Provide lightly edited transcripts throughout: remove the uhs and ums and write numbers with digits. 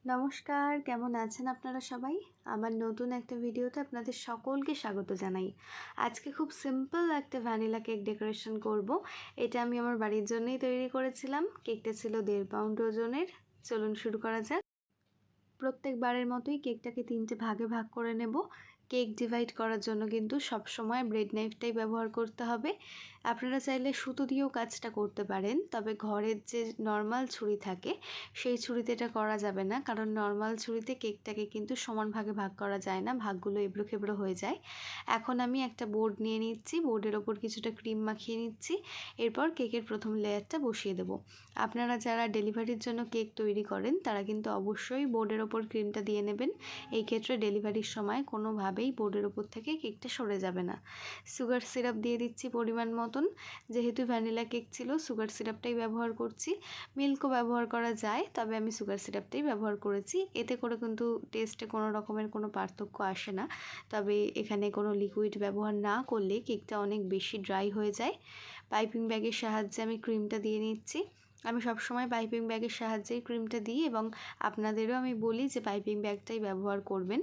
নমস্কার, কেমন আছেন আপনারা সবাই? আমার নতুন একটা ভিডিওতে আপনাদের সকলকে স্বাগত জানাই। আজকে খুব সিম্পল একটা ভ্যানিলা কেক ডেকোরেশন করব। এটা আমি আমার বাড়ির জন্যই তৈরি করেছিলাম। কেকটা ছিল 1.5 পাউন্ড ওজনের। চলুন শুরু করা যাক। প্রত্যেকবারের মতোই কেকটাকে 3টে ভাগে ভাগ করে নেব। কেক ডিভাইড করার জন্য কিন্তু সবসময় ব্রেড নাইফটাই ব্যবহার করতে হবে। আপনারা চাইলে সুতো দিয়েও কাজটা করতে পারেন, তবে ঘরের যে নর্মাল ছুরি থাকে সেই ছুরিতে এটা করা যাবে না, কারণ নর্মাল ছুরিতে কেকটাকে কিন্তু সমান ভাগে ভাগ করা যায় না, ভাগগুলো এবড়ো খেবড়ো হয়ে যায়। এখন আমি একটা বোর্ড নিয়ে নিচ্ছি, বোর্ডের ওপর কিছুটা ক্রিম মাখিয়ে নিচ্ছি। এরপর কেকের প্রথম লেয়ারটা বসিয়ে দেব। আপনারা যারা ডেলিভারির জন্য কেক তৈরি করেন তারা কিন্তু অবশ্যই বোর্ডের ওপর ক্রিমটা দিয়ে নেবেন। এই ক্ষেত্রে ডেলিভারির সময় কোনোভাবেই বোর্ডের ওপর থেকে কেকটা সরে যাবে না। সুগার সিরাপ দিয়ে দিচ্ছি পরিমাণ মতন। যেহেতু ভ্যানিলা কেক ছিল, সুগার সিরাপটাই ব্যবহার করছি। মিল্কও ব্যবহার করা যায়, তবে আমি সুগার সিরাপটাই ব্যবহার করেছি। এতে করে কিন্তু টেস্টে কোনো রকমের কোনো পার্থক্য আসে না। তবে এখানে কোনো লিকুইড ব্যবহার না করলে কেকটা অনেক বেশি ড্রাই হয়ে যায়। পাইপিং ব্যাগের সাহায্যে আমি ক্রিমটা দিয়ে নিচ্ছি। আমি সবসময় পাইপিং ব্যাগের সাহায্যেই ক্রিমটা দিই, এবং আপনাদেরও আমি বলি যে পাইপিং ব্যাগটাই ব্যবহার করবেন,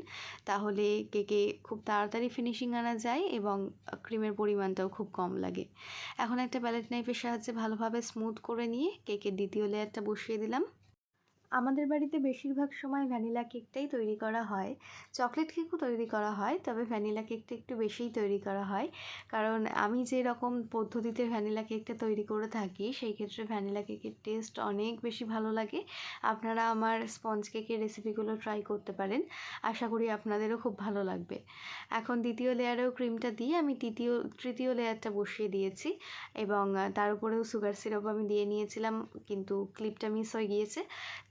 তাহলে কেকে খুব তাড়াতাড়ি ফিনিশিং আনা যায় এবং ক্রিমের পরিমাণটাও খুব কম লাগে। এখন একটা প্যালেট নাইফের সাহায্যে ভালোভাবে স্মুথ করে নিয়ে কেকের দ্বিতীয় লেয়ারটা বসিয়ে দিলাম। আমাদের বাড়িতে বেশিরভাগ সময় ভ্যানিলা কেকটাই তৈরি করা হয়। চকলেট কেকও তৈরি করা হয়, তবে ভ্যানিলা কেকটা একটু বেশিই তৈরি করা হয়, কারণ আমি যে রকম পদ্ধতিতে ভ্যানিলা কেকটা তৈরি করে থাকি সেই ক্ষেত্রে ভ্যানিলা কেকের টেস্ট অনেক বেশি ভালো লাগে। আপনারা আমার স্পঞ্জ কেকের রেসিপিগুলো ট্রাই করতে পারেন, আশা করি আপনাদেরও খুব ভালো লাগবে। এখন দ্বিতীয় লেয়ারেও ক্রিমটা দিয়ে আমি তৃতীয় লেয়ারটা বসিয়ে দিয়েছি, এবং তার উপরেও সুগার সিরাপ আমি দিয়ে নিয়েছিলাম, কিন্তু ক্লিপটা মিস হয়ে গিয়েছে।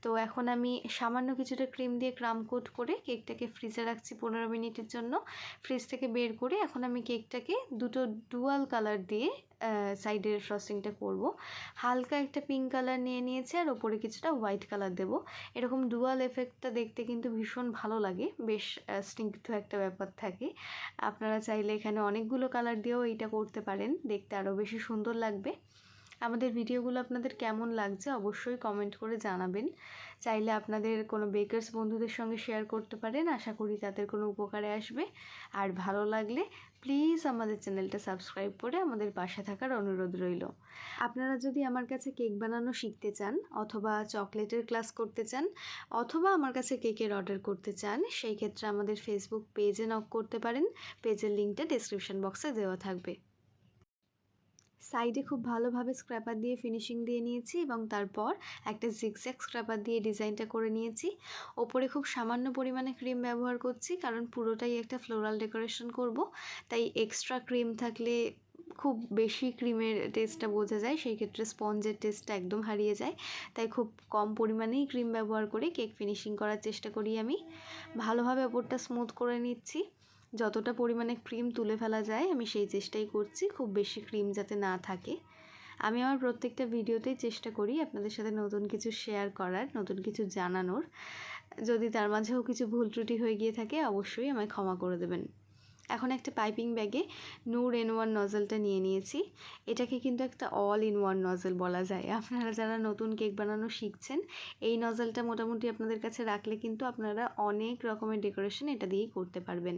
তো এখন আমি সামান্য কিছুটা ক্রিম দিয়ে ক্রাম কোট করে কেকটাকে ফ্রিজে রাখছি 15 মিনিটের জন্য। ফ্রিজ থেকে বের করে এখন আমি কেকটাকে দুটো ডুয়াল কালার দিয়ে সাইডের ফ্রস্টিংটা করব। হালকা একটা পিঙ্ক কালার নিয়ে নিয়েছি, আর ওপরে কিছুটা হোয়াইট কালার দেবো। এরকম ডুয়াল এফেক্টটা দেখতে কিন্তু ভীষণ ভালো লাগে, বেশ স্নিগ্ধ একটা ব্যাপার থাকে। আপনারা চাইলে এখানে অনেকগুলো কালার দিয়েও এইটা করতে পারেন, দেখতে আরও বেশি সুন্দর লাগবে। আমাদের ভিডিওগুলো আপনাদের কেমন লাগছে অবশ্যই কমেন্ট করে জানাবেন। চাইলে আপনাদের কোনো বেকার্স বন্ধুদের সঙ্গে শেয়ার করতে পারেন, আশা করি তাদের কোনো উপকারে আসবে। আর ভালো লাগলে প্লিজ আমাদের চ্যানেলটা সাবস্ক্রাইব করে আমাদের পাশে থাকার অনুরোধ রইল। আপনারা যদি আমার কাছে কেক বানানো শিখতে চান, অথবা চকলেটের ক্লাস করতে চান, অথবা আমার কাছে কেকের অর্ডার করতে চান, সেই ক্ষেত্রে আমাদের ফেসবুক পেজে নক করতে পারেন। পেজের লিঙ্কটা ডেসক্রিপশন বক্সে দেওয়া থাকবে। সাইডে খুব ভালোভাবে স্ক্র্যাপার দিয়ে ফিনিশিং দিয়ে নিয়েছি, এবং তারপর একটা জিগজ্যাগ স্ক্র্যাপার দিয়ে ডিজাইনটা করে নিয়েছি। ওপরে খুব সামান্য পরিমাণে ক্রিম ব্যবহার করছি, কারণ পুরোটাই একটা ফ্লোরাল ডেকোরেশন করব, তাই এক্সট্রা ক্রিম থাকলে খুব বেশি ক্রিমের টেস্টটা বোঝা যায়, সেই ক্ষেত্রে স্পঞ্জের টেস্টটা একদম হারিয়ে যায়। তাই খুব কম পরিমাণেই ক্রিম ব্যবহার করে কেক ফিনিশিং করার চেষ্টা করি আমি। ভালোভাবে ওপরটা স্মুথ করে নিচ্ছি। যতটা পরিমাণে ক্রিম তুলে ফেলা যায় আমি সেই চেষ্টাই করছি, খুব বেশি ক্রিম যাতে না থাকে। আমি আমার প্রত্যেকটা ভিডিওতেই চেষ্টা করি আপনাদের সাথে নতুন কিছু শেয়ার করার, নতুন কিছু জানানোর। যদি তার মাঝেও কিছু ভুল ত্রুটি হয়ে গিয়ে থাকে অবশ্যই আমায় ক্ষমা করে দেবেন। এখন একটা পাইপিং ব্যাগে নূর N1 নজলটা নিয়ে নিয়েছি। এটাকে কিন্তু একটা অল ইন ওয়ান নজল বলা যায়। আপনারা যারা নতুন কেক বানানো শিখছেন, এই নজলটা মোটামুটি আপনাদের কাছে রাখলে কিন্তু আপনারা অনেক রকমের ডেকোরেশন এটা দিয়েই করতে পারবেন।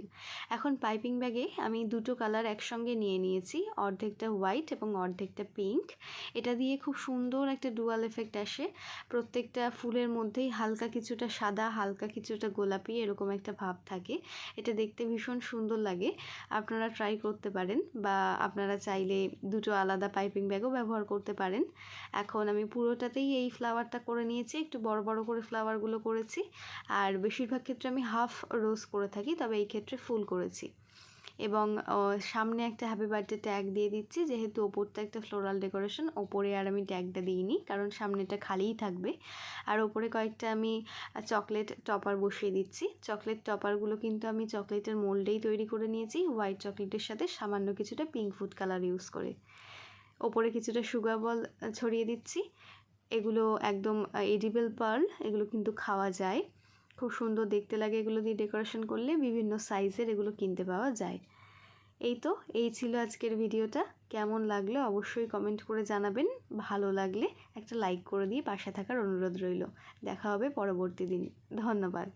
এখন পাইপিং ব্যাগে আমি দুটো কালার একসঙ্গে নিয়ে নিয়েছি, অর্ধেকটা হোয়াইট এবং অর্ধেকটা পিঙ্ক। এটা দিয়ে খুব সুন্দর একটা ডুয়াল এফেক্ট আসে। প্রত্যেকটা ফুলের মধ্যেই হালকা কিছুটা সাদা, হালকা কিছুটা গোলাপি, এরকম একটা ভাব থাকে। এটা দেখতে ভীষণ সুন্দর লাগে। আপনারা ট্রাই করতে পারেন, বা আপনারা চাইলে দুটো আলাদা পাইপিং ব্যাগও ব্যবহার করতে পারেন। এখন আমি পুরোটাতেই এই ফ্লাওয়ারটা করে নিয়েছি, একটু বড় বড় করে ফ্লাওয়ারগুলো করেছি, আর বেশিরভাগ ক্ষেত্রে আমি হাফ রোজ করে থাকি, তবে এই ক্ষেত্রে ফুল করেছি। এবং সামনে একটা হ্যাপি বার্থডে ট্যাগ দিয়ে দিচ্ছি, যেহেতু ওপরটা একটা ফ্লোরাল ডেকোরেশন, ওপরে আর আমি ট্যাগটা দিইনি, কারণ সামনেটা খালিই থাকবে। আর ওপরে কয়েকটা আমি চকলেট টপার বসিয়ে দিচ্ছি। চকলেট টপারগুলো কিন্তু আমি চকলেটের মোল্ডেই তৈরি করে নিয়েছি, হোয়াইট চকলেটের সাথে সামান্য কিছুটা পিঙ্ক ফুড কালার ইউজ করে। ওপরে কিছুটা সুগার বল ছড়িয়ে দিচ্ছি। এগুলো একদম এডিবল পার্ল, এগুলো কিন্তু খাওয়া যায়, খুব সুন্দর দেখতে লাগে। এগুলো দিয়ে ডেকোরেশন করলে বিভিন্ন সাইজের এগুলো কিনতে পাওয়া যায়। এই ছিল আজকের ভিডিওটা। কেমন লাগলো অবশ্যই কমেন্ট করে জানাবেন। ভালো লাগলে একটা লাইক করে দিয়ে পাশে থাকার অনুরোধ রইল। দেখা হবে পরবর্তী দিন। ধন্যবাদ।